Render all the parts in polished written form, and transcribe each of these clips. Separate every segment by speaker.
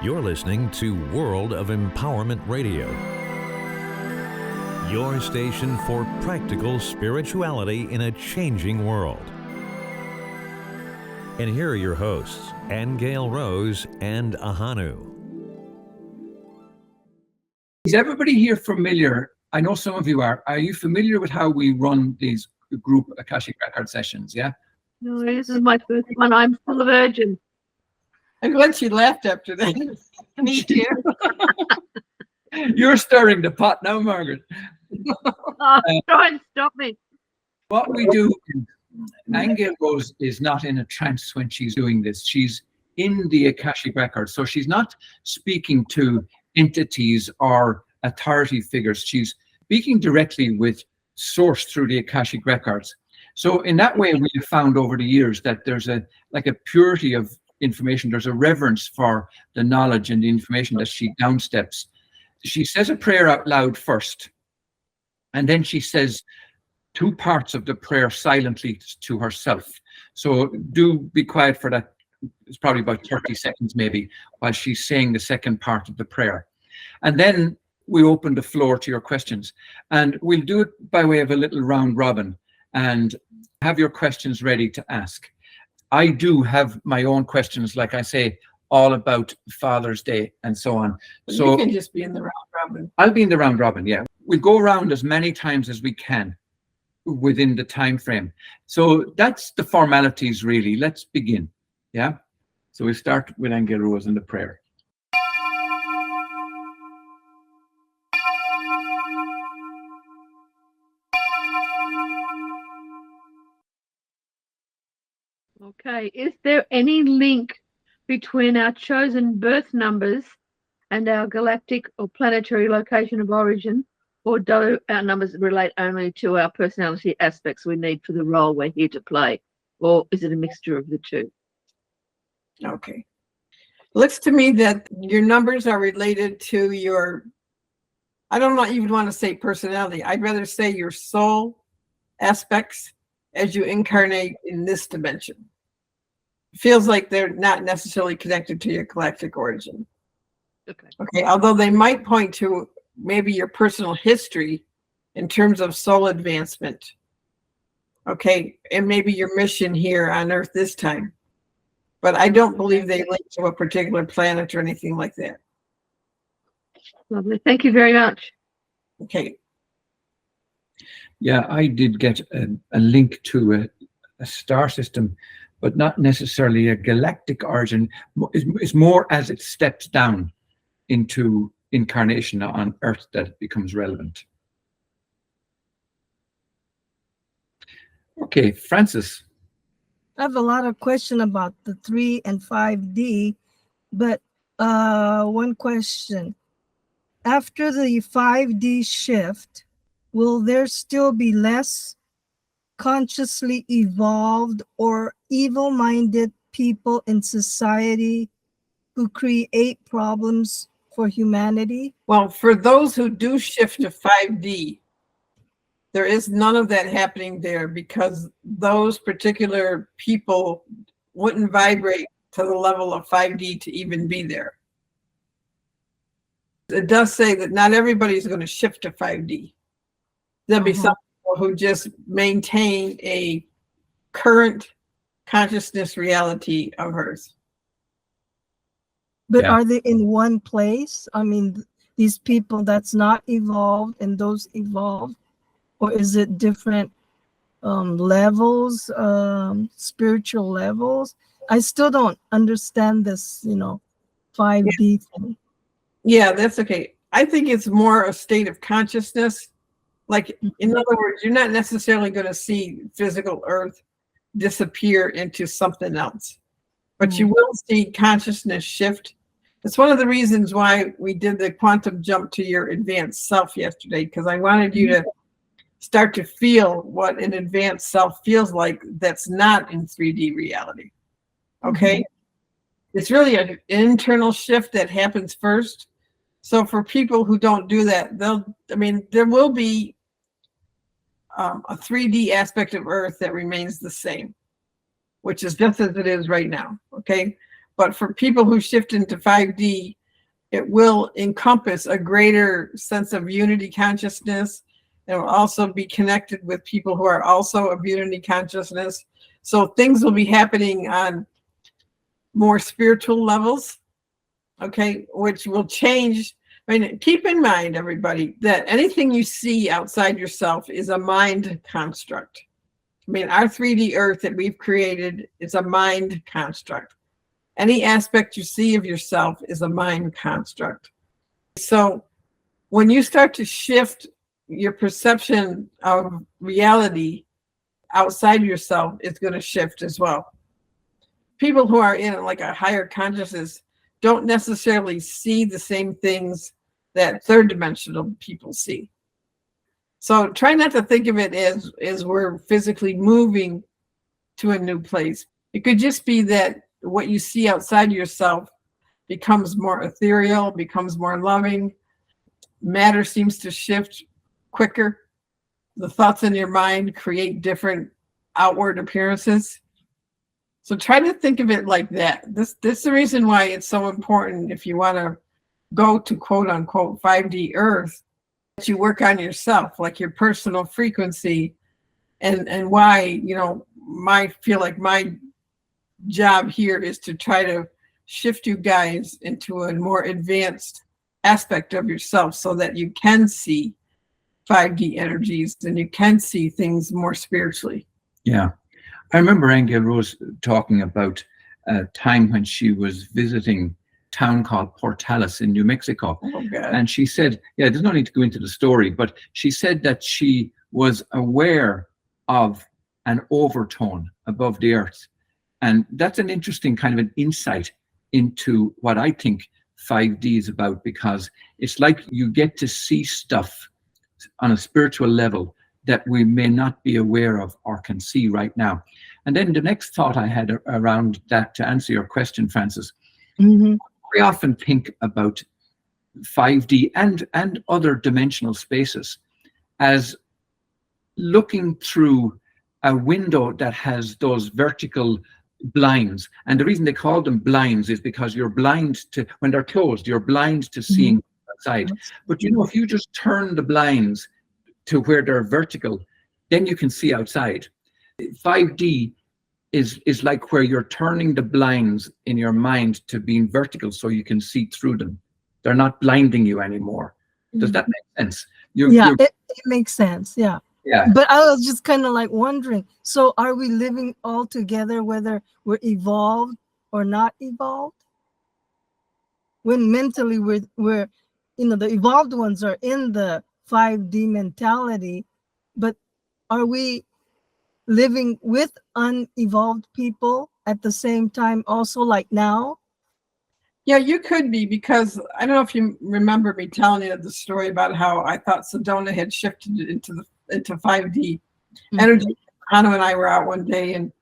Speaker 1: You're listening to World of Empowerment Radio, your station for practical spirituality in a changing world. And here are your hosts, Aingeal Rose and Ahanu.
Speaker 2: Is everybody here familiar? I know some of you are. Are you familiar with how we run these group Akashic Record sessions? Yeah?
Speaker 3: No, this is my first one. I'm still a virgin.
Speaker 4: I'm glad she laughed after that.
Speaker 3: Me too.
Speaker 2: You're stirring the pot now, Margaret.
Speaker 3: Try and stop me.
Speaker 2: What we do, Aingeal Rose is not in a trance when she's doing this. She's in the Akashic Records. So she's not speaking to entities or authority figures. She's speaking directly with Source through the Akashic Records. So in that way, we have found over the years that there's a purity of information. There's a reverence for the knowledge and the information that she downsteps. She says a prayer out loud first, and then she says two parts of the prayer silently to herself. So do be quiet for that. It's probably about 30 seconds maybe while she's saying the second part of the prayer. And then we open the floor to your questions. And we'll do it by way of a little round robin and have your questions ready to ask. I do have my own questions, like I say, all about Father's Day and so on. So
Speaker 4: you can just be in the round robin.
Speaker 2: I'll be in the round robin, yeah. We'll go around as many times as we can within the time frame. So that's the formalities, really. Let's begin, yeah? So we start with Aingeal Rose and the prayer.
Speaker 3: Okay, is there any link between our chosen birth numbers and our galactic or planetary location of origin, or do our numbers relate only to our personality aspects we need for the role we're here to play, or is it a mixture of the two?
Speaker 4: Okay. Looks to me that your numbers are related to your, I don't even want to say personality. I'd rather say your soul aspects as you incarnate in this dimension. Feels like they're not necessarily connected to your galactic origin. Okay. Although they might point to maybe your personal history in terms of soul advancement. Okay. And maybe your mission here on Earth this time. But I don't believe they link to a particular planet or anything like that.
Speaker 3: Lovely. Thank you very much.
Speaker 4: Okay.
Speaker 2: Yeah, I did get a link to a star system, but not necessarily a galactic origin. It's more as it steps down into incarnation on Earth that it becomes relevant. Okay, Francis.
Speaker 5: I have a lot of questions about the 3 and 5D, but one question. After the 5D shift, will there still be less consciously evolved or evil-minded people in society who create problems for humanity?
Speaker 4: Well, for those who do shift to 5D, there is none of that happening there because those particular people wouldn't vibrate to the level of 5D to even be there. It does say that not everybody's going to shift to 5D. There'll be some people who just maintain a current consciousness reality of Earth.
Speaker 5: But are they in one place? I mean, these people that's not evolved and those evolved, or is it different levels, spiritual levels? I still don't understand this, 5D thing.
Speaker 4: Yeah, that's okay. I think it's more a state of consciousness. Like, in other words, you're not necessarily going to see physical Earth disappear into something else, but you will see consciousness shift. It's one of the reasons why we did the quantum jump to your advanced self yesterday, because I wanted you to start to feel what an advanced self feels like that's not in 3D reality. Okay? It's really an internal shift that happens first. So for people who don't do that, there will be a 3D aspect of Earth that remains the same, which is just as it is right now. Okay. But for people who shift into 5D, it will encompass a greater sense of unity consciousness. It will also be connected with people who are also of unity consciousness. So things will be happening on more spiritual levels, okay, which will change. I mean, keep in mind, everybody, that anything you see outside yourself is a mind construct. I mean, our 3D Earth that we've created is a mind construct. Any aspect you see of yourself is a mind construct. So when you start to shift your perception of reality outside yourself, it's going to shift as well. People who are in like a higher consciousness don't necessarily see the same things that third dimensional people see. So try not to think of it as we're physically moving to a new place. It could just be that what you see outside yourself becomes more ethereal, becomes more loving. Matter seems to shift quicker. The thoughts in your mind create different outward appearances. So try to think of it like that. This is the reason why it's so important, if you want to go to quote unquote 5D Earth, that you work on yourself, like your personal frequency, and why, you know, feel like my job here is to try to shift you guys into a more advanced aspect of yourself so that you can see 5D energies and you can see things more spiritually.
Speaker 2: Yeah. I remember Aingeal Rose talking about a time when she was visiting a town called Portales in New Mexico.
Speaker 4: Oh, God.
Speaker 2: And she said, yeah, there's no need to go into the story, but she said that she was aware of an overtone above the earth. And that's an interesting kind of an insight into what I think 5D is about, because it's like you get to see stuff on a spiritual level that we may not be aware of or can see right now. And then the next thought I had around that, to answer your question, Frances, we often think about 5D and other dimensional spaces as looking through a window that has those vertical blinds. And the reason they call them blinds is because you're blind to, when they're closed, you're blind to seeing outside. But you know, if you just turn the blinds to where they're vertical, then you can see outside. 5D is like where you're turning the blinds in your mind to being vertical so you can see through them. They're not blinding you anymore. Does that make sense?
Speaker 5: It makes sense. Yeah.
Speaker 2: Yeah.
Speaker 5: But I was just kind of like wondering, so are we living all together, whether we're evolved or not evolved? When mentally we're you know, the evolved ones are in the 5D mentality, but are we living with unevolved people at the same time also, like now?
Speaker 4: Yeah, you could be, because I don't know if you remember me telling you the story about how I thought Sedona had shifted into 5D energy. Hannah and I were out one day and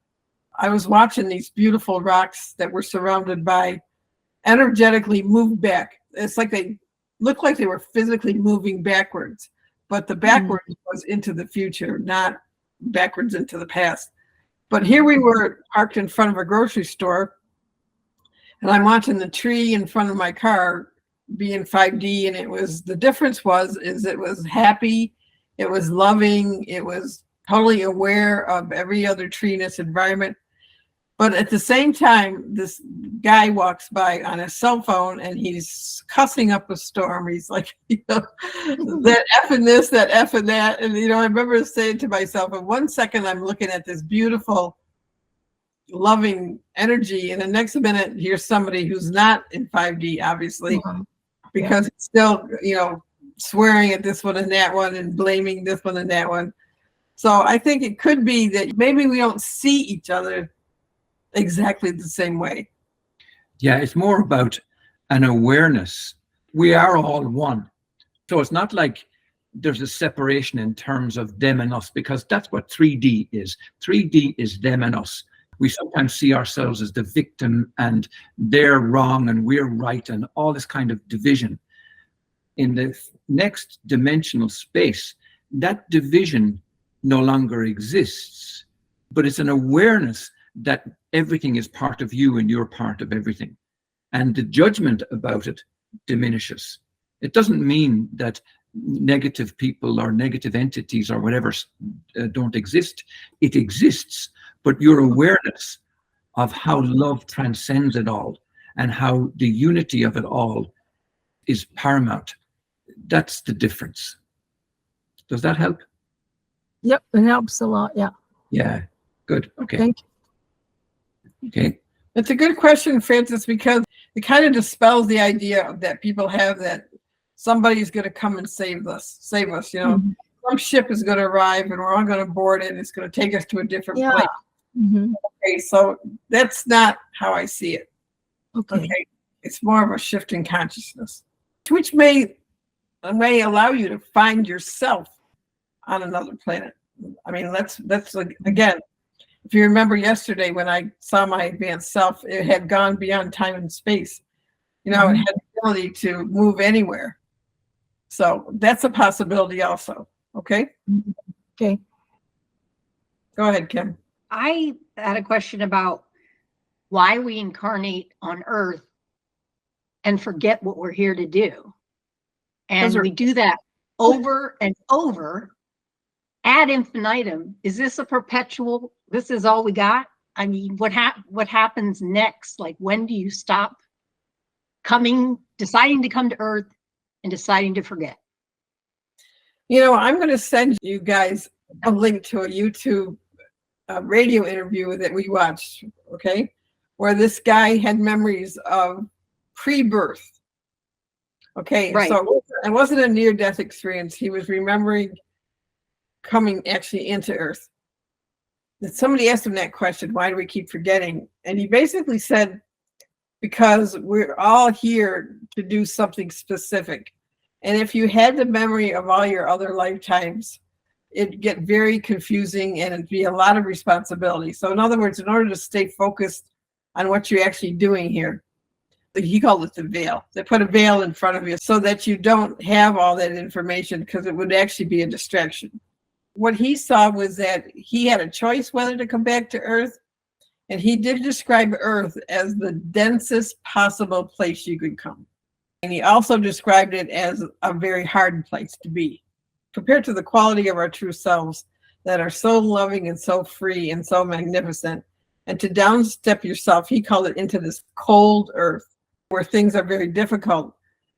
Speaker 4: I was watching these beautiful rocks that we're surrounded by energetically move back. It's like they looked like they were physically moving backwards, but the backwards was into the future, not backwards into the past. But here we were parked in front of a grocery store, and I'm watching the tree in front of my car be in 5D, and it was, the difference is it was happy, it was loving, it was totally aware of every other tree in its environment. But at the same time, this guy walks by on a cell phone and he's cussing up a storm. He's like, you know, that F and this, that F and that. And, you know, I remember saying to myself, in 1 second, I'm looking at this beautiful, loving energy. And the next minute, here's somebody who's not in 5D, obviously, because it's still, you know, swearing at this one and that one and blaming this one and that one. So I think it could be that maybe we don't see each other exactly the same way.
Speaker 2: Yeah, it's more about an awareness. We are all one. So it's not like there's a separation in terms of them and us, because that's what 3D is. 3D is them and us. We sometimes see ourselves as the victim and they're wrong and we're right and all this kind of division. In the next dimensional space, that division no longer exists, but it's an awareness that everything is part of you and you're part of everything. And the judgment about it diminishes. It doesn't mean that negative people or negative entities or whatever don't exist. It exists, but your awareness of how love transcends it all and how the unity of it all is paramount, that's the difference. Does that help?
Speaker 5: Yep, it helps a lot. Yeah.
Speaker 2: Yeah, good. Okay.
Speaker 5: Thank you.
Speaker 2: Okay.
Speaker 4: It's a good question, Francis, because it kind of dispels the idea that people have that somebody's going to come and save us.
Speaker 5: Mhm.
Speaker 4: Some ship is going to arrive and we're all going to board it. And it's going to take us to a different
Speaker 5: Yeah.
Speaker 4: place.
Speaker 5: Mhm.
Speaker 4: Okay, so that's not how I see it.
Speaker 5: Okay.
Speaker 4: Okay, it's more of a shift in consciousness, which may allow you to find yourself on another planet. I mean, that's like, again, if you remember yesterday when I saw my advanced self, it had gone beyond time and space. It had the ability to move anywhere. So that's a possibility also. Okay.
Speaker 5: Okay.
Speaker 4: Go ahead, Kim.
Speaker 6: I had a question about why we incarnate on Earth and forget what we're here to do. And we do that over and over ad infinitum. Is this a perpetual, this is all we got? I mean, what happens next? Like, when do you stop deciding to come to Earth and deciding to forget?
Speaker 4: I'm going to send you guys a link to a YouTube radio interview that we watched, okay, where this guy had memories of pre-birth. Okay,
Speaker 6: Right.
Speaker 4: so it wasn't a near-death experience. He was remembering coming actually into Earth. And somebody asked him that question, why do we keep forgetting? And he basically said, because we're all here to do something specific. And if you had the memory of all your other lifetimes, it'd get very confusing and it'd be a lot of responsibility. So in other words, in order to stay focused on what you're actually doing here, he called it the veil. They put a veil in front of you so that you don't have all that information, because it would actually be a distraction. What he saw was that he had a choice whether to come back to Earth. And he did describe Earth as the densest possible place you could come. And he also described it as a very hard place to be, compared to the quality of our true selves that are so loving and so free and so magnificent. And to downstep yourself, he called it into this cold Earth where things are very difficult.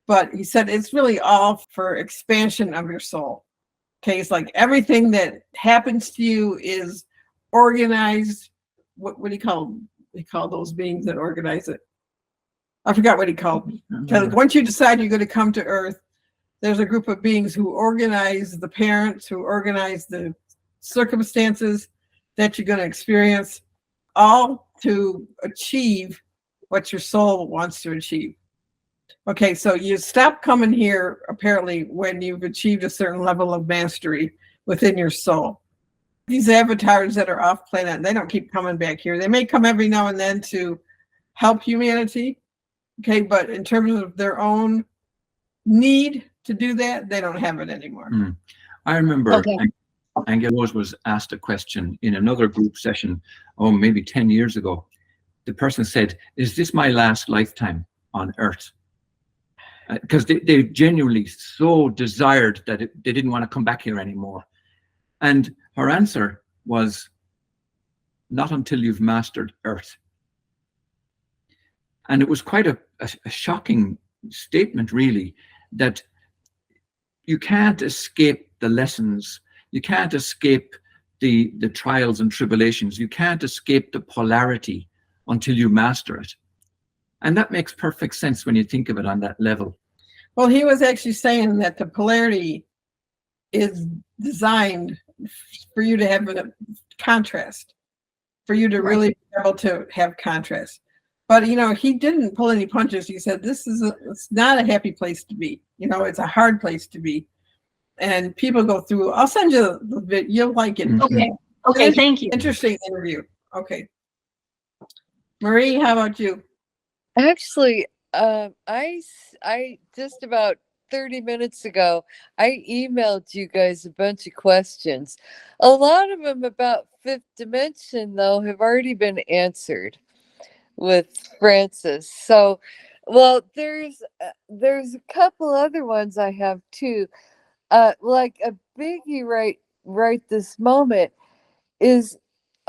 Speaker 4: But he said it's really all for expansion of your soul. Okay, it's like everything that happens to you is organized. What do you call them? He called those beings that organize it. I forgot what he called them. Because once you decide you're going to come to Earth, there's a group of beings who organize the parents, who organize the circumstances that you're going to experience, all to achieve what your soul wants to achieve. Okay, so you stop coming here apparently when you've achieved a certain level of mastery within your soul. These avatars that are off planet, they don't keep coming back here. They may come every now and then to help humanity, okay, but in terms of their own need to do that, they don't have it anymore.
Speaker 2: I remember Aingeal Rose was asked a question in another group session, maybe 10 years ago. The person said, is this my last lifetime on Earth? Because they genuinely so desired that they didn't want to come back here anymore. And her answer was, not until you've mastered Earth. And it was quite a shocking statement, really, that you can't escape the lessons. You can't escape the trials and tribulations. You can't escape the polarity until you master it. And that makes perfect sense when you think of it on that level.
Speaker 4: Well, he was actually saying that the polarity is designed for you to have a contrast, for you to really be able to have contrast. But, he didn't pull any punches. He said, it's not a happy place to be. It's a hard place to be. And people go through, I'll send you the bit, you'll like it.
Speaker 6: Okay, thank you.
Speaker 4: Interesting interview. Okay. Marie, how about you?
Speaker 7: Actually, I just about 30 minutes ago, I emailed you guys a bunch of questions. A lot of them about fifth dimension, though, have already been answered with Francis. So, well, there's a couple other ones I have too. Like a biggie right this moment is,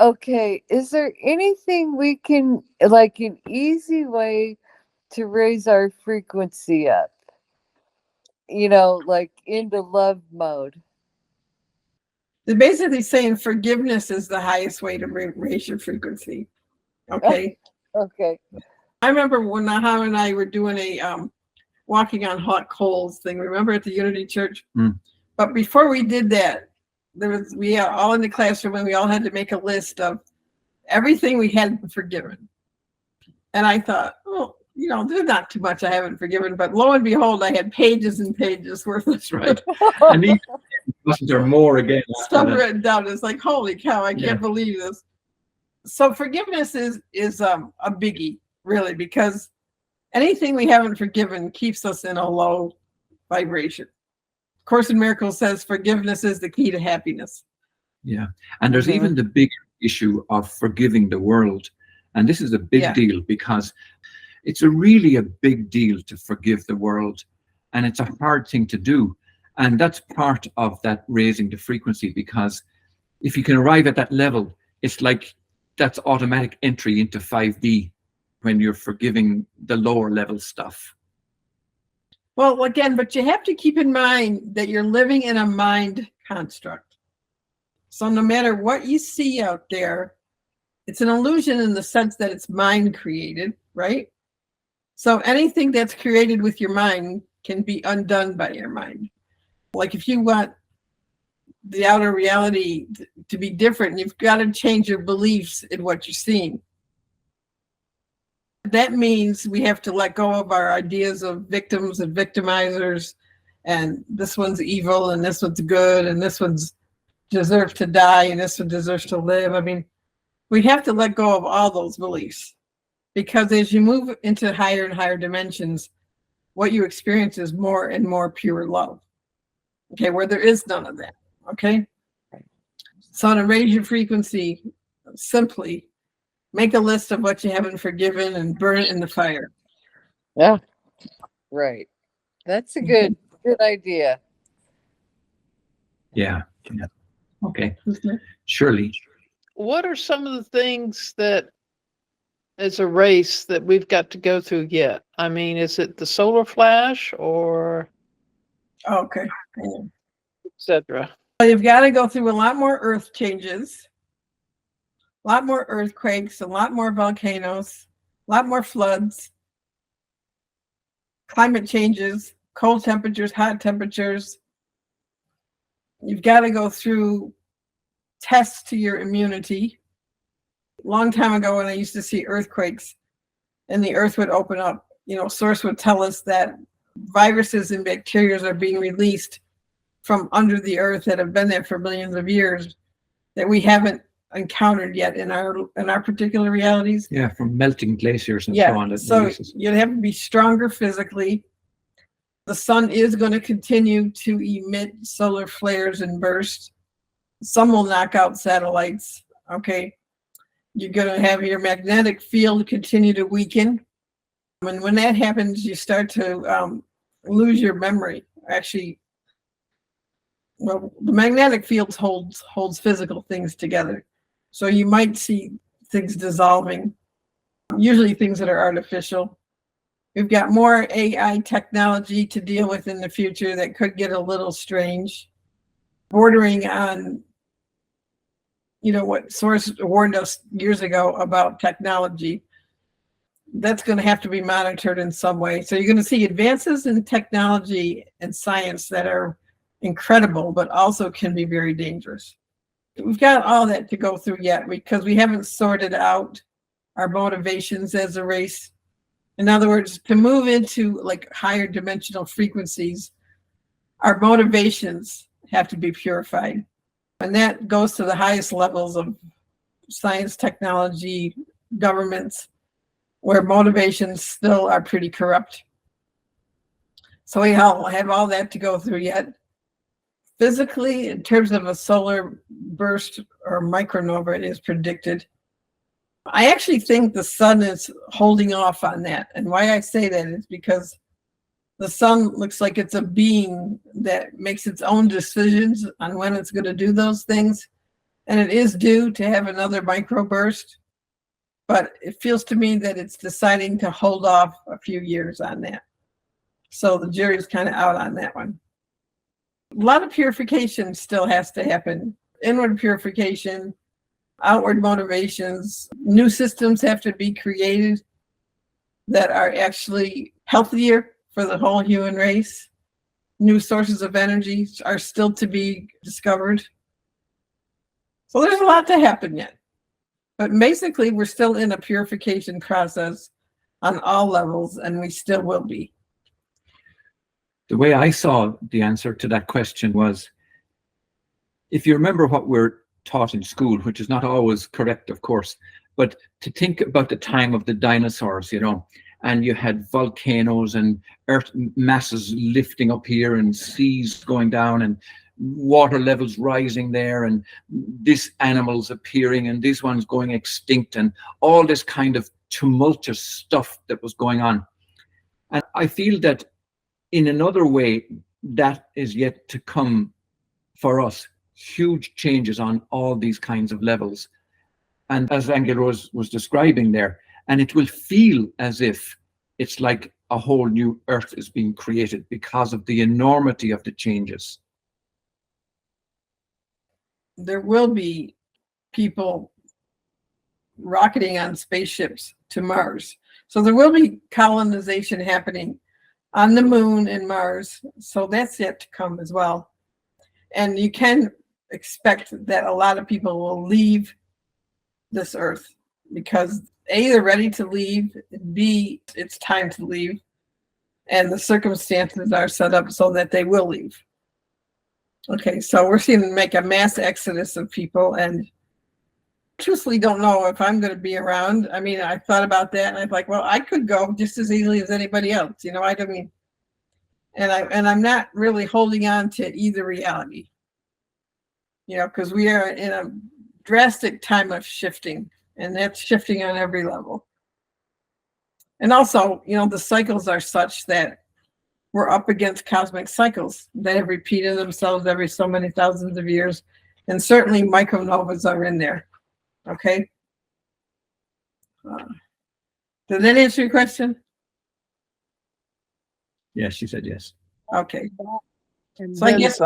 Speaker 7: okay, is there anything we can, like an easy way to raise our frequency up? Like into love mode.
Speaker 4: They're basically saying forgiveness is the highest way to raise your frequency. Okay.
Speaker 7: Okay.
Speaker 4: I remember when Naha and I were doing a walking on hot coals thing. Remember at the Unity Church?
Speaker 2: Mm.
Speaker 4: But before we did that, we are all in the classroom and we all had to make a list of everything we hadn't forgiven. And I thought, oh, there's not too much I haven't forgiven. But lo and behold, I had pages and pages worth of
Speaker 2: Right. And these questions are more again.
Speaker 4: stuff written down. It's like, holy cow, I can't believe this. So forgiveness is a biggie, really, because anything we haven't forgiven keeps us in a low vibration. Course in Miracles says forgiveness is the key to happiness.
Speaker 2: Yeah. And there's even the big issue of forgiving the world. And this is a big deal because it's really a big deal to forgive the world. And it's a hard thing to do. And that's part of that raising the frequency, because if you can arrive at that level, it's like that's automatic entry into 5D when you're forgiving the lower level stuff.
Speaker 4: Well, again, but you have to keep in mind that you're living in a mind construct. So no matter what you see out there, it's an illusion in the sense that it's mind created, right? So anything that's created with your mind can be undone by your mind. Like if you want the outer reality to be different, you've got to change your beliefs in what you're seeing. That means we have to let go of our ideas of victims and victimizers, and this one's evil and this one's good and this one's deserves to die and this one deserves to live. I mean, we have to let go of all those beliefs, because as you move into higher and higher dimensions, what you experience is more and more pure love. Okay, where there is none of that. Okay, so to raise your frequency, simply make a list of what you haven't forgiven and burn it in the fire.
Speaker 7: Yeah, right. That's a good idea.
Speaker 2: Yeah. Okay. Surely.
Speaker 8: What are some of the things that, as a race, that we've got to go through yet? I mean, is it the solar flash or
Speaker 4: Okay.
Speaker 8: etc.?
Speaker 4: Well, you've got to go through a lot more earth changes, a lot more earthquakes, a lot more volcanoes, a lot more floods, climate changes, cold temperatures, hot temperatures. You've got to go through tests to your immunity. A long time ago, when I used to see earthquakes and the earth would open up, Source would tell us that viruses and bacteria are being released from under the earth that have been there for millions of years that we haven't encountered yet in our particular realities.
Speaker 2: Yeah, from melting glaciers and so on.
Speaker 4: So you'd have to be stronger physically. The sun is going to continue to emit solar flares and bursts. Some will knock out satellites. Okay. You're going to have your magnetic field continue to weaken. And when that happens, you start to lose your memory. Actually, well, the magnetic field holds physical things together. So you might see things dissolving, usually things that are artificial. We've got more AI technology to deal with in the future that could get a little strange, bordering on, what Source warned us years ago about technology. That's going to have to be monitored in some way. So you're going to see advances in technology and science that are incredible, but also can be very dangerous. We've got all that to go through yet because we haven't sorted out our motivations as a race. In other words, to move into like higher dimensional frequencies, our motivations have to be purified. And that goes to the highest levels of science, technology, governments, where motivations still are pretty corrupt. So we all have all that to go through yet. Physically, in terms of a solar burst or micronova, it is predicted. I actually think the sun is holding off on that. And why I say that is because the sun looks like it's a being that makes its own decisions on when it's going to do those things. And it is due to have another microburst. But it feels to me that it's deciding to hold off a few years on that. So the jury's kind of out on that one. A lot of purification still has to happen. Inward purification, outward motivations, new systems have to be created that are actually healthier for the whole human race. New sources of energy are still to be discovered. So there's a lot to happen yet. But basically, we're still in a purification process on all levels, and we still will be.
Speaker 2: The way I saw the answer to that question was, if you remember what we're taught in school, which is not always correct, of course, but to think about the time of the dinosaurs, and you had volcanoes and earth masses lifting up here and seas going down and water levels rising there and these animals appearing and these ones going extinct and all this kind of tumultuous stuff that was going on. And I feel that in another way, that is yet to come for us. Huge changes on all these kinds of levels. And as Aingeal Rose was describing there, and it will feel as if it's like a whole new earth is being created because of the enormity of the changes.
Speaker 4: There will be people rocketing on spaceships to Mars. So there will be colonization happening on the moon and Mars. So that's yet to come as well. And you can expect that a lot of people will leave this earth because A, they're ready to leave, B, it's time to leave, and the circumstances are set up so that they will leave. Okay, so we're seeing them make a mass exodus of people, and truthfully don't know if I'm going to be around. I mean, I thought about that, and I'm like, well, I could go just as easily as anybody else. I don't mean, and I'm not really holding on to either reality. Because we are in a drastic time of shifting, and that's shifting on every level. And also, the cycles are such that we're up against cosmic cycles that have repeated themselves every so many thousands of years. And certainly micronovas are in there. Okay. Did that answer your question?
Speaker 2: Yes, she said yes.
Speaker 4: Okay. So I guess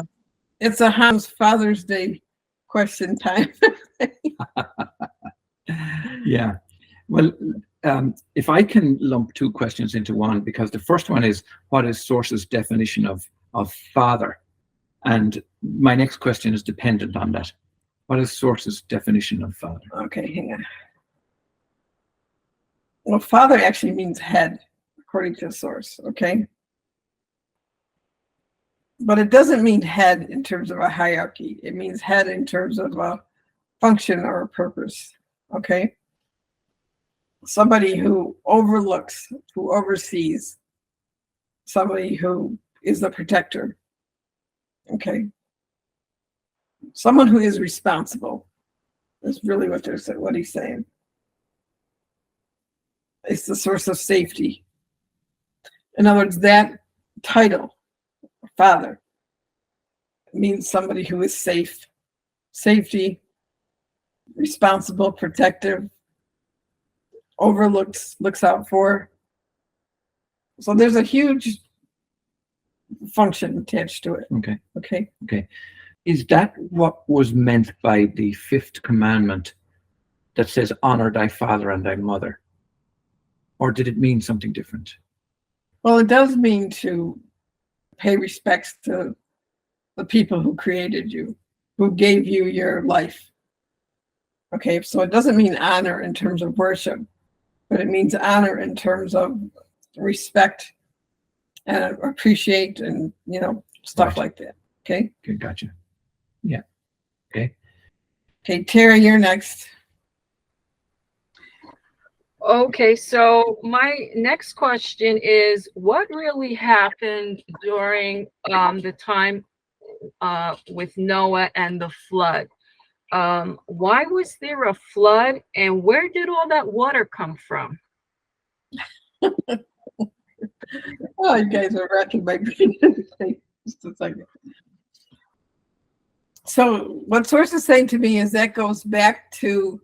Speaker 4: it's a Hans Father's Day question time.
Speaker 2: Yeah. Well, if I can lump two questions into one, because the first one is, what is Source's definition of father? And my next question is dependent on that. What is Source's definition of father?
Speaker 4: Okay, hang on. Well, father actually means head, according to Source, okay? But it doesn't mean head in terms of a hierarchy. It means head in terms of a function or a purpose, okay? Somebody who overlooks, who oversees, somebody who is the protector, okay? Someone who is responsible is really what he's saying. It's the source of safety. In other words, that title, father, means somebody who is safe, safety, responsible, protective, looks out for. So there's a huge function attached to it. Okay. Is that what was meant by the fifth commandment that says, honor thy father and thy mother? Or did it mean something different? Well, it does mean to pay respects to the people who created you, who gave you your life. Okay, so it doesn't mean honor in terms of worship, but it means honor in terms of respect and appreciate and, stuff like that. Okay? Okay, gotcha. Yeah. Okay. Okay, Terry, you're next.
Speaker 9: Okay, so my next question is, what really happened during the time with Noah and the flood? Why was there a flood, and where did all that water come from?
Speaker 4: Oh, you guys are racking my brain. Just a second. So what source is saying to me is that goes back to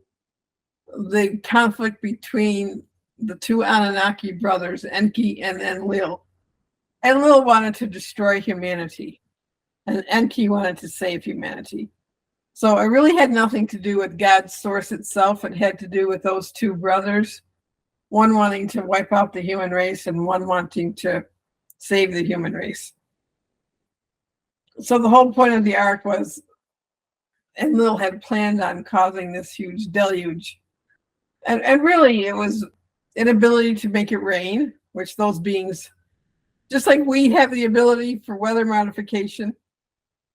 Speaker 4: the conflict between the two Anunnaki brothers, Enki and Enlil. Enlil wanted to destroy humanity, and Enki wanted to save humanity. So it really had nothing to do with God's source itself. It had to do with those two brothers, one wanting to wipe out the human race and one wanting to save the human race. So the whole point of the ark was Enlil had planned on causing this huge deluge. And really, it was inability to make it rain, which those beings, just like we have the ability for weather modification,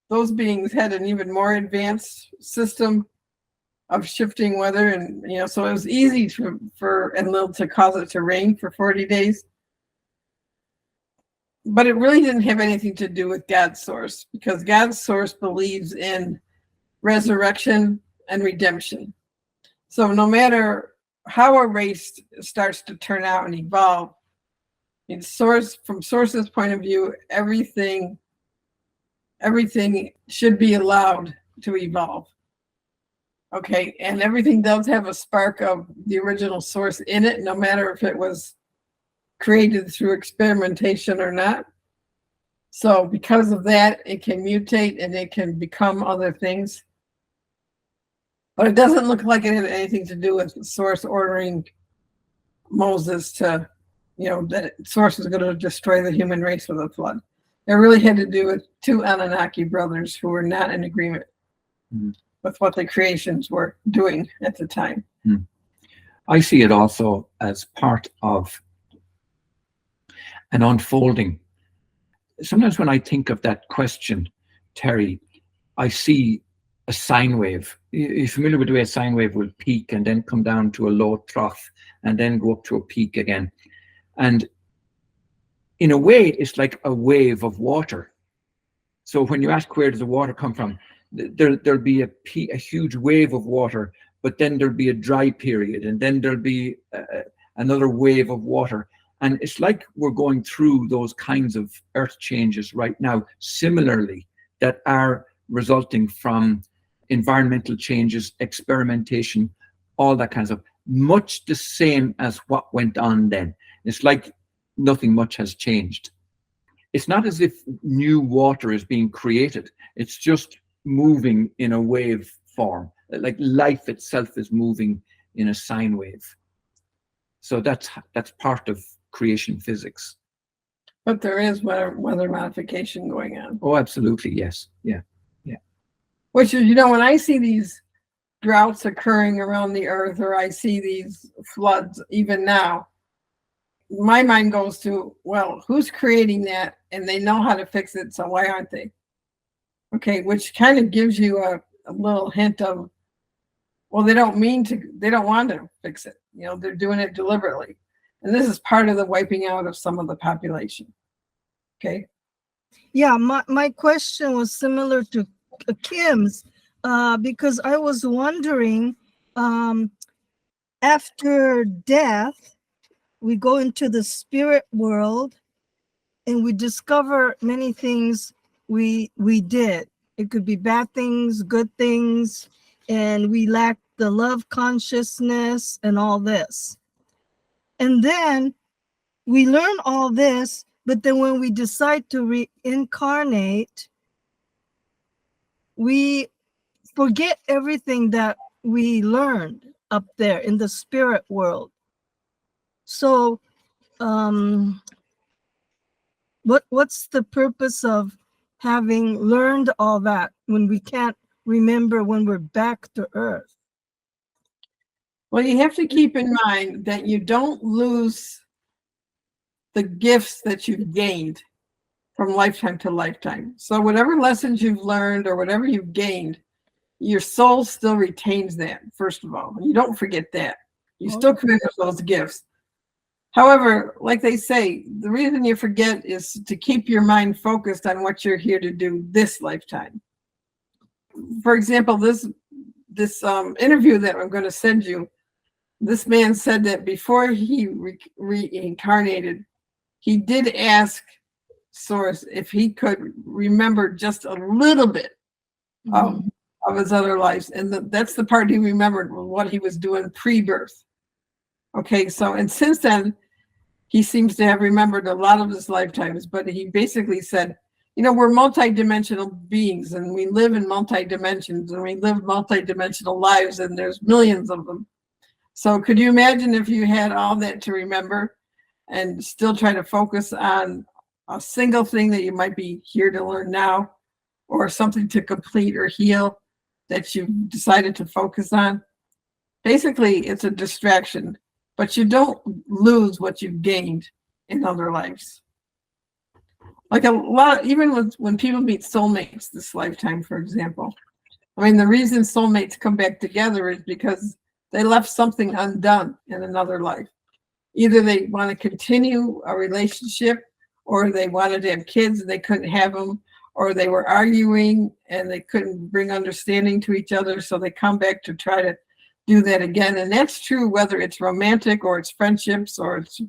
Speaker 4: those beings had an even more advanced system of shifting weather. And, so it was easy for Enlil to cause it to rain for 40 days. But it really didn't have anything to do with God's source, because God's source believes in resurrection and redemption. So no matter how a race starts to turn out and evolve, from source's point of view, everything should be allowed to evolve. Okay, and everything does have a spark of the original source in it, no matter if it was created through experimentation or not. So because of that, it can mutate and it can become other things. But it doesn't look like it had anything to do with the source ordering Moses to, that source is going to destroy the human race with a flood. It really had to do with two Anunnaki brothers who were not in agreement with what the creations were doing at the time.
Speaker 2: I see it also as part of an unfolding. Sometimes when I think of that question, Terry, I see a sine wave. You're familiar with the way a sine wave will peak and then come down to a low trough and then go up to a peak again. And in a way, it's like a wave of water. So when you ask where does the water come from, there'll be a huge wave of water, but then there'll be a dry period, and then there'll be another wave of water. And it's like we're going through those kinds of earth changes right now, similarly, that are resulting from environmental changes, experimentation, all that kind of stuff. Much the same as what went on then. It's like nothing much has changed. It's not as if new water is being created. It's just moving in a wave form, like life itself is moving in a sine wave. So that's part of creation physics.
Speaker 4: But there is weather modification going on.
Speaker 2: Oh, absolutely, yes. Yeah.
Speaker 4: Which is, when I see these droughts occurring around the earth, or I see these floods even now, my mind goes to, well, who's creating that? And they know how to fix it, so why aren't they? Okay, which kind of gives you a little hint of, well, they don't want to fix it. They're doing it deliberately. And this is part of the wiping out of some of the population. Okay.
Speaker 5: Yeah, my question was similar to Kim's, because I was wondering, after death, we go into the spirit world and we discover many things we did. It could be bad things, good things, and we lack the love consciousness and all this. And then we learn all this, but then when we decide to reincarnate, we forget everything that we learned up there in the spirit world. So what's the purpose of having learned all that when we can't remember when we're back to Earth?
Speaker 4: Well, you have to keep in mind that you don't lose the gifts that you've gained from lifetime to lifetime. So whatever lessons you've learned or whatever you've gained, your soul still retains that, first of all. You don't forget that. You still commit to those gifts. However, like they say, the reason you forget is to keep your mind focused on what you're here to do this lifetime. For example, this interview that I'm going to send you, this man said that before he reincarnated, he did ask Source if he could remember just a little bit of his other lives. And that's the part he remembered, what he was doing pre-birth. Okay, so, and since then, he seems to have remembered a lot of his lifetimes, but he basically said, you know, we're multidimensional beings and we live in multi-dimensions and we live multi-dimensional lives and there's millions of them. So could you imagine if you had all that to remember and still try to focus on a single thing that you might be here to learn now, or something to complete or heal that you decided to focus on? Basically, it's a distraction, but you don't lose what you've gained in other lives. Like a lot, even when people meet soulmates this lifetime, for example, I mean, the reason soulmates come back together is because they left something undone in another life. Either they want to continue a relationship, or they wanted to have kids and they couldn't have them, or they were arguing and they couldn't bring understanding to each other, so they come back to try to do that again. And that's true whether it's romantic or it's friendships or it's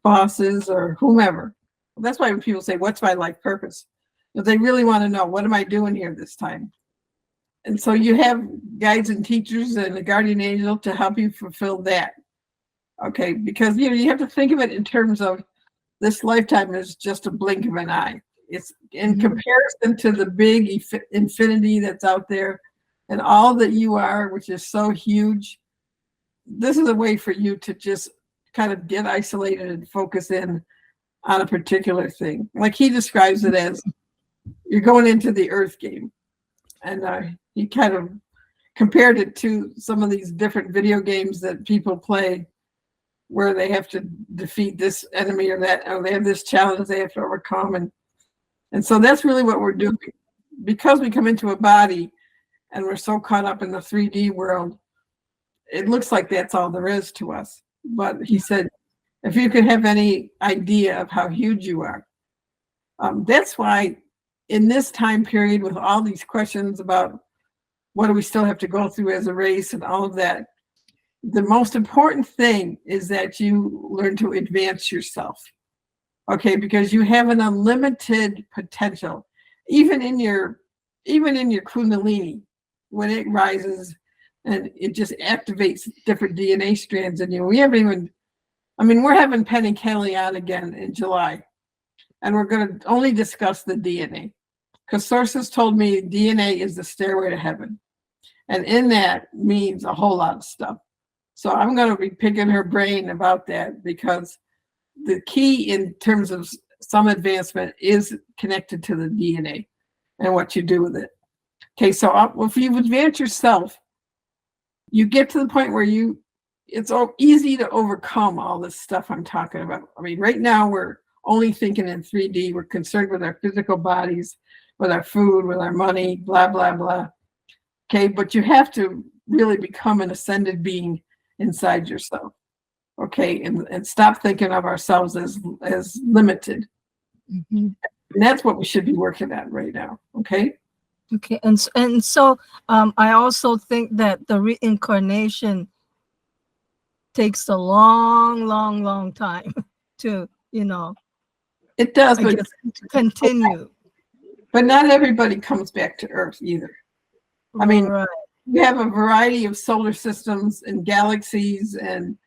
Speaker 4: bosses or whomever. That's why when people say, what's my life purpose? But they really want to know, what am I doing here this time? And so you have guides and teachers and a guardian angel to help you fulfill that. Okay, because you have to think of it in terms of this lifetime is just a blink of an eye. It's in comparison to the big infinity that's out there and all that you are, which is so huge. This is a way for you to just kind of get isolated and focus in on a particular thing. Like he describes it as you're going into the Earth game. And he kind of compared it to some of these different video games that people play where they have to defeat this enemy or that, or they have this challenge they have to overcome. And so that's really what we're doing. Because we come into a body and we're so caught up in the 3D world, it looks like that's all there is to us. But he said, if you could have any idea of how huge you are, that's why in this time period with all these questions about what do we still have to go through as a race and all of that, the most important thing is that you learn to advance yourself. Okay, because you have an unlimited potential, even in your Kundalini, when it rises and it just activates different DNA strands in you. We haven't even, I mean, we're having Penny Kelly on again in July, and we're going to only discuss the DNA, because sources told me DNA is the stairway to heaven, and in that means a whole lot of stuff. So I'm going to be picking her brain about that, because the key in terms of some advancement is connected to the DNA and what you do with it. Okay, so if you advance yourself, you get to the point where it's easy to overcome all this stuff I'm talking about. I mean, right now we're only thinking in 3D. We're concerned with our physical bodies, with our food, with our money, blah, blah, blah. Okay, but you have to really become an ascended being inside yourself. Okay, and stop thinking of ourselves as limited. And that's what we should be working at right now. Okay.
Speaker 5: Okay, and so I also think that the reincarnation takes a long time to,
Speaker 4: it does, but
Speaker 5: to continue.
Speaker 4: But not everybody comes back to Earth either. I mean,
Speaker 5: right.
Speaker 4: We have a variety of solar systems and galaxies and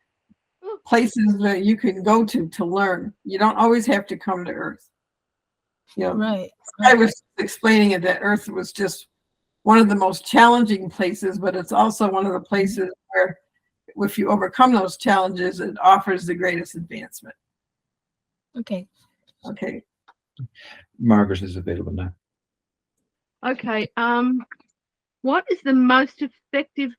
Speaker 4: places that you can go to learn. You don't always have to come to Earth.
Speaker 5: Right.
Speaker 4: I was explaining it that Earth was just one of the most challenging places, but it's also one of the places where if you overcome those challenges, it offers the greatest advancement.
Speaker 5: Okay.
Speaker 4: Okay.
Speaker 2: Margaret is available now.
Speaker 3: Okay. What is the most effective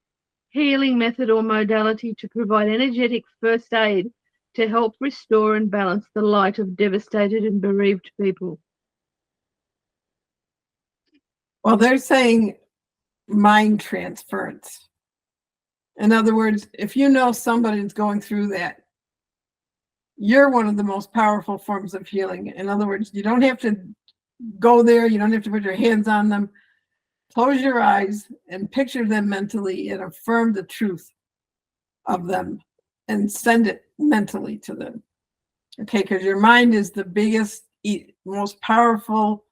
Speaker 3: healing method or modality to provide energetic first aid to help restore and balance the light of devastated and bereaved people?
Speaker 4: Well, they're saying mind transference. In other words, if you know somebody's going through that, you're one of the most powerful forms of healing. In other words, you don't have to go there. You don't have to put your hands on them. Close your eyes and picture them mentally and affirm the truth of them and send it mentally to them. Okay, because your mind is the biggest, most powerful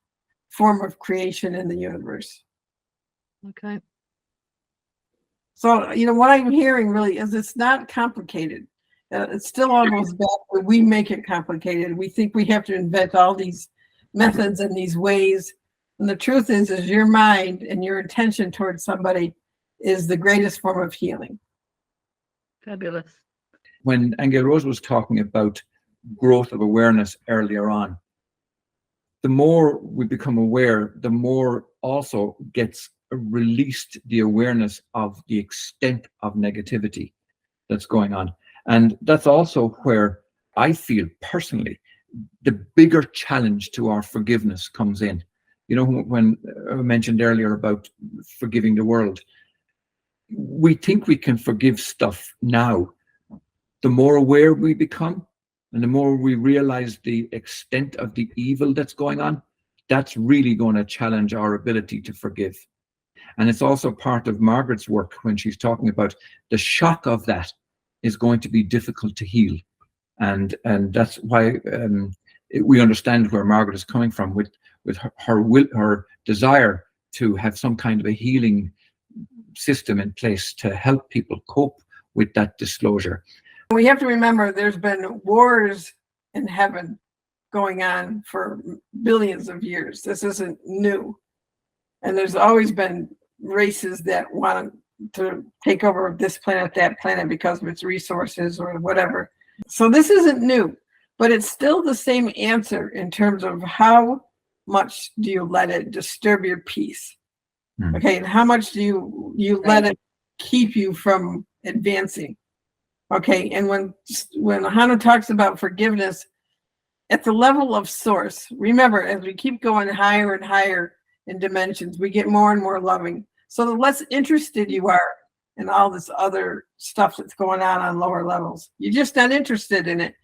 Speaker 4: form of creation in the universe.
Speaker 3: Okay.
Speaker 4: So, what I'm hearing really is it's not complicated. It still all goes back to we make it complicated. We think we have to invent all these methods and these ways. And the truth is your mind and your intention towards somebody is the greatest form of healing.
Speaker 3: Fabulous.
Speaker 2: When Aingeal Rose was talking about growth of awareness earlier on, the more we become aware, the more also gets released the awareness of the extent of negativity that's going on. And that's also where I feel personally the bigger challenge to our forgiveness comes in. When I mentioned earlier about forgiving the world, we think we can forgive stuff now. The more aware we become and the more we realize the extent of the evil that's going on, that's really going to challenge our ability to forgive. And it's also part of Margaret's work when she's talking about the shock of that is going to be difficult to heal. And that's why we understand where Margaret is coming from with her desire to have some kind of a healing system in place to help people cope with that disclosure.
Speaker 4: We have to remember there's been wars in heaven going on for billions of years. This isn't new. And there's always been races that want to take over this planet, that planet, because of its resources or whatever. So this isn't new, but it's still the same answer in terms of how much do you let it disturb your peace? Okay, and how much do you let it keep you from advancing? Okay, and when Hannah talks about forgiveness at the level of source, remember, as we keep going higher and higher in dimensions, we get more and more loving. So the less interested you are in all this other stuff that's going on lower levels, you're just not interested in it.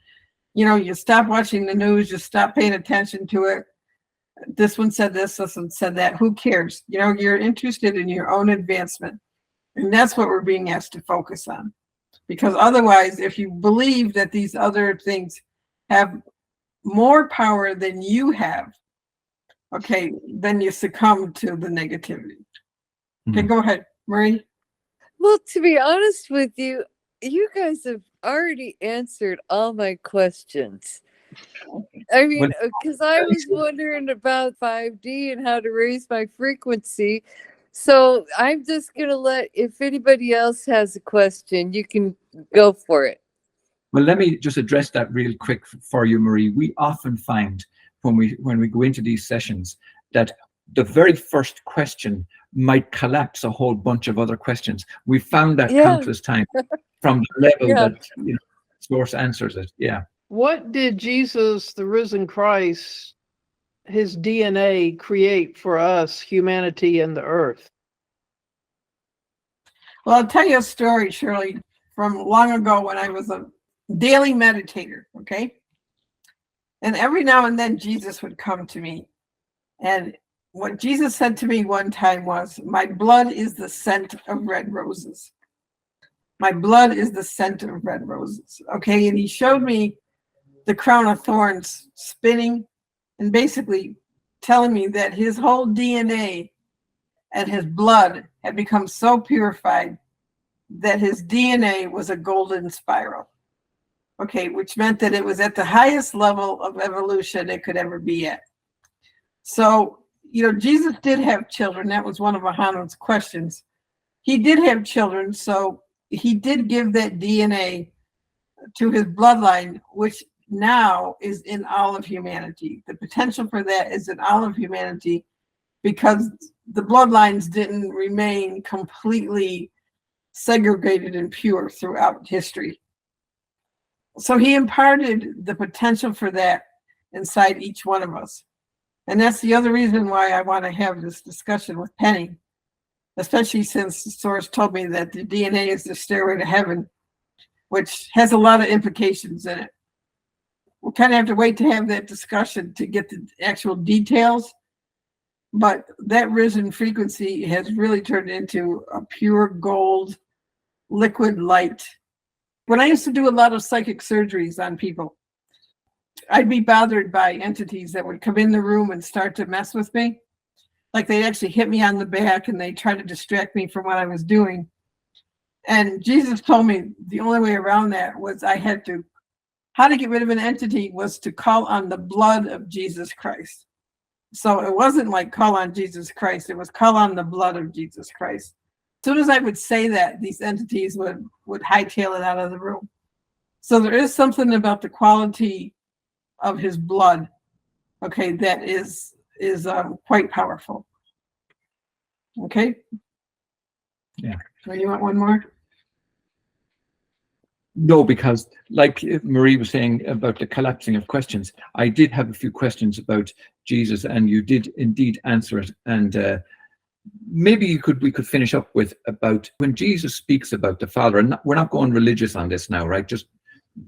Speaker 4: You stop watching the news, you stop paying attention to it. This one said this one said that. Who cares? You're interested in your own advancement. And that's what we're being asked to focus on. Because otherwise, if you believe that these other things have more power than you have, okay, then you succumb to the negativity. Okay, go ahead, Marie.
Speaker 7: Well, to be honest with you, you guys have already answered all my questions. I mean, because I was wondering about 5D and how to raise my frequency. So I'm just going to if anybody else has a question, you can go for it.
Speaker 2: Well, let me just address that real quick for you, Marie. We often find when we go into these sessions that the very first question might collapse a whole bunch of other questions. We found that countless times from the level that source answers it. Yeah.
Speaker 8: What did Jesus, the risen Christ, his DNA create for us, humanity and the earth?
Speaker 4: Well, I'll tell you a story, Shirley, from long ago when I was a daily meditator, okay? And every now and then Jesus would come to me. And what Jesus said to me one time was, my blood is the scent of red roses. My blood is the scent of red roses, okay? And he showed me the crown of thorns spinning and basically telling me that his whole DNA and his blood had become so purified that his DNA was a golden spiral. Okay, which meant that it was at the highest level of evolution it could ever be at. So, Jesus did have children. That was one of Ahana's questions. He did have children, so he did give that DNA to his bloodline, which now is in all of humanity. The potential for that is in all of humanity because the bloodlines didn't remain completely segregated and pure throughout history. So he imparted the potential for that inside each one of us. And that's the other reason why I want to have this discussion with Penny, especially since the source told me that the DNA is the stairway to heaven, which has a lot of implications in it. We'll kind of have to wait to have that discussion to get the actual details. But that risen frequency has really turned into a pure gold liquid light. When I used to do a lot of psychic surgeries on people, I'd be bothered by entities that would come in the room and start to mess with me. Like they'd actually hit me on the back and they'd try to distract me from what I was doing. And Jesus told me the only way around that was how to get rid of an entity was to call on the blood of Jesus Christ. So it wasn't like call on Jesus Christ, it was call on the blood of Jesus Christ. As soon as I would say that, these entities would hightail it out of the room. So there is something about the quality of his blood, okay, that is quite powerful. Okay?
Speaker 2: Yeah.
Speaker 4: So you want one more?
Speaker 2: No, because like Marie was saying about the collapsing of questions, I did have a few questions about Jesus, and you did indeed answer it. And maybe we could finish up with about when Jesus speaks about the Father, and we're not going religious on this now, right? Just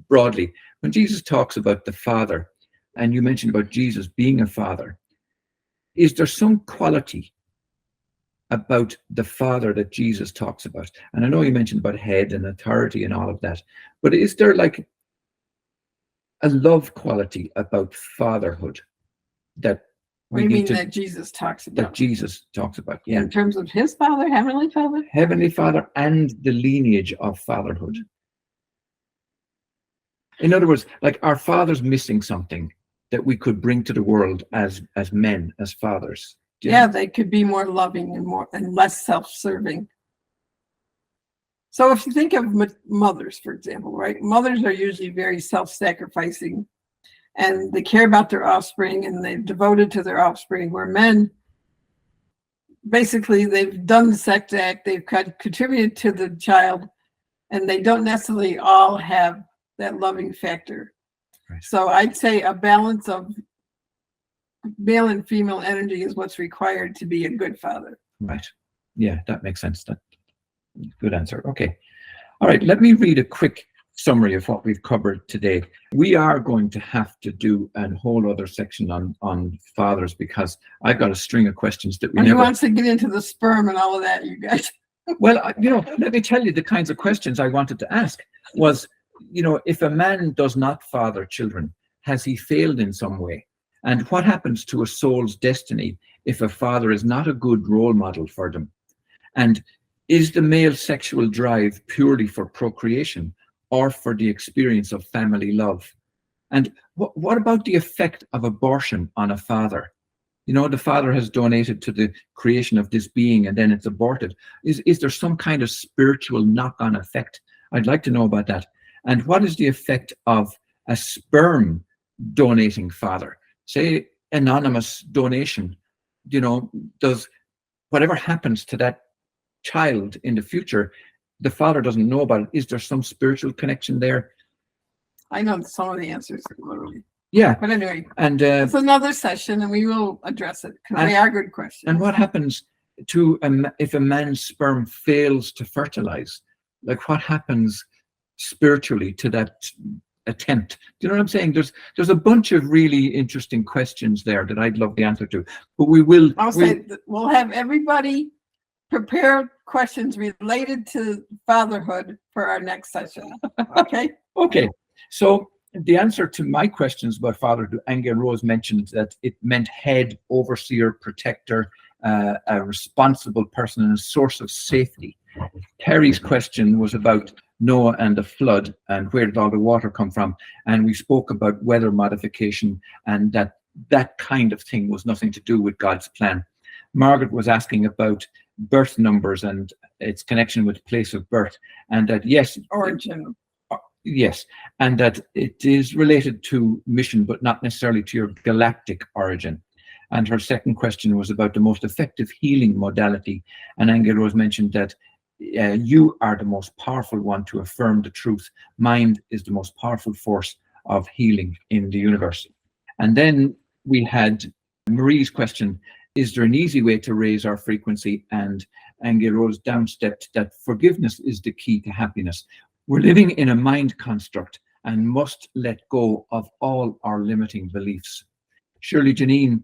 Speaker 2: broadly, when Jesus talks about the Father, and you mentioned about Jesus being a father, is there some quality about the Father that Jesus talks about? And I know you mentioned about head and authority and all of that, but is there like a love quality about fatherhood that
Speaker 4: What do you mean that Jesus talks about?
Speaker 2: That Jesus talks about, yeah.
Speaker 4: In terms of his Father, Heavenly Father?
Speaker 2: Heavenly Father and the lineage of fatherhood. In other words, like our Father's missing something that we could bring to the world as men, as fathers.
Speaker 4: Yeah, they could be more loving and less self-serving. So if you think of mothers, for example, right? Mothers are usually very self-sacrificing, and they care about their offspring and they're devoted to their offspring, where men, basically, they've done the sex act, they've contributed to the child, and they don't necessarily all have that loving factor. Right. So I'd say a balance of male and female energy is what's required to be a good father.
Speaker 2: Right. Yeah, that makes sense. That good answer. Okay. All right. Let me read a quick summary of what we've covered today. We are going to have to do a whole other section on fathers, because I've got a string of questions that we never...
Speaker 4: He wants to get into the sperm and all of that, you guys.
Speaker 2: Well, let me tell you the kinds of questions I wanted to ask was, if a man does not father children, has he failed in some way? And what happens to a soul's destiny if a father is not a good role model for them? And is the male sexual drive purely for procreation or for the experience of family love? And what about the effect of abortion on a father? The father has donated to the creation of this being and then it's aborted. Is there some kind of spiritual knock-on effect? I'd like to know about that. And what is the effect of a sperm donating father? Say anonymous donation, does whatever happens to that child in the future, the father doesn't know about it. Is there some spiritual connection there?
Speaker 4: I know some of the answers, literally.
Speaker 2: Yeah.
Speaker 4: But anyway,
Speaker 2: and
Speaker 4: it's another session and we will address it because they are good questions.
Speaker 2: And what happens to if a man's sperm fails to fertilize? Like what happens spiritually to that attempt? Do you know what I'm saying? There's a bunch of really interesting questions there that I'd love the answer to, but we'll have everybody prepare questions related to fatherhood for our next session. Okay. Okay. So the answer to my questions about fatherhood, Aingeal Rose mentioned that it meant head, overseer, protector, a responsible person, and a source of safety. Terry's question was about Noah and the flood and where did all the water come from, and we spoke about weather modification and that kind of thing was nothing to do with God's plan. Margaret was asking about birth numbers and its connection with place of birth, and that yes,
Speaker 4: origin.
Speaker 2: Yes, and that it is related to mission, but not necessarily to your galactic origin. And her second question was about the most effective healing modality, and Aingeal Rose mentioned that you are the most powerful one to affirm the truth. Mind is the most powerful force of healing in the universe. And then we had Marie's question, is there an easy way to raise our frequency? And Aingeal Rose downstepped that forgiveness is the key to happiness. We're living in a mind construct and must let go of all our limiting beliefs. Shirley Janine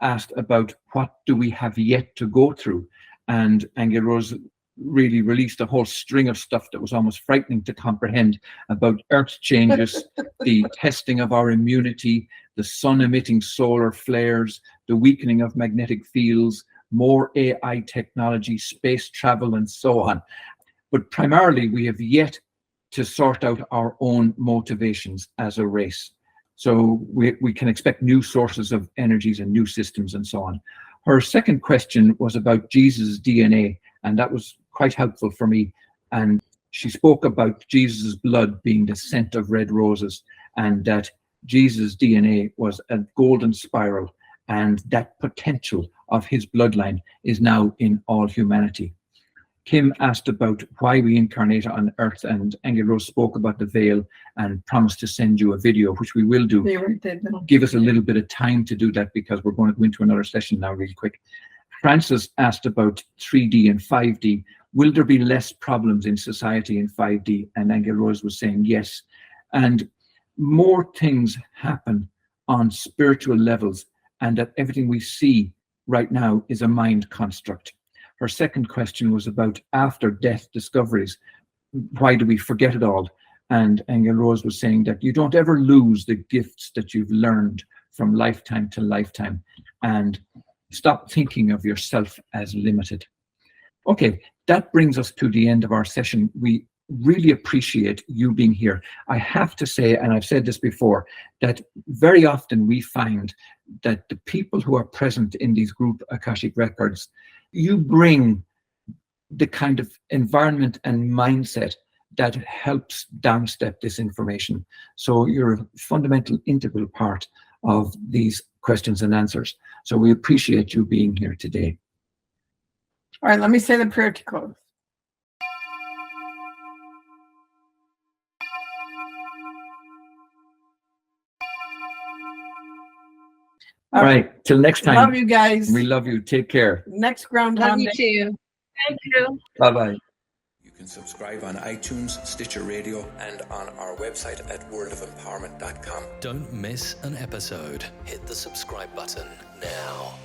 Speaker 2: asked about what do we have yet to go through, and Aingeal Rose really released a whole string of stuff that was almost frightening to comprehend about earth changes, the testing of our immunity, the sun emitting solar flares, the weakening of magnetic fields, more AI technology, space travel, and so on. But primarily, we have yet to sort out our own motivations as a race. So we can expect new sources of energies and new systems and so on. Her second question was about Jesus' DNA, and that was quite helpful for me. And she spoke about Jesus' blood being the scent of red roses, and that Jesus' DNA was a golden spiral, and that potential of his bloodline is now in all humanity. Kim asked about why we incarnate on Earth, and Aingeal Rose spoke about the veil and promised to send you a video, which we will do. Give us a little bit of time to do that because we're going to go into another session now really quick. Francis asked about 3D and 5D. Will there be less problems in society in 5D? And Aingeal Rose was saying yes. And more things happen on spiritual levels, and that everything we see right now is a mind construct. Her second question was about after-death discoveries. Why do we forget it all? And Aingeal Rose was saying that you don't ever lose the gifts that you've learned from lifetime to lifetime, and stop thinking of yourself as limited. Okay, that brings us to the end of our session. We really appreciate you being here. I have to say, and I've said this before, that very often we find that the people who are present in these group Akashic Records, you bring the kind of environment and mindset that helps downstep this information. So you're a fundamental, integral part of these questions and answers. So we appreciate you being here today.
Speaker 4: All right, let me say the prayer to close.
Speaker 2: All right, till next time.
Speaker 4: Love you guys.
Speaker 2: We love you. Take care.
Speaker 4: Next ground
Speaker 9: Love
Speaker 4: down
Speaker 9: you
Speaker 4: day.
Speaker 9: too. Thank you.
Speaker 2: Bye-bye.
Speaker 10: You can subscribe on iTunes, Stitcher Radio, and on our website at worldofempowerment.com.
Speaker 11: Don't miss an episode. Hit the subscribe button now.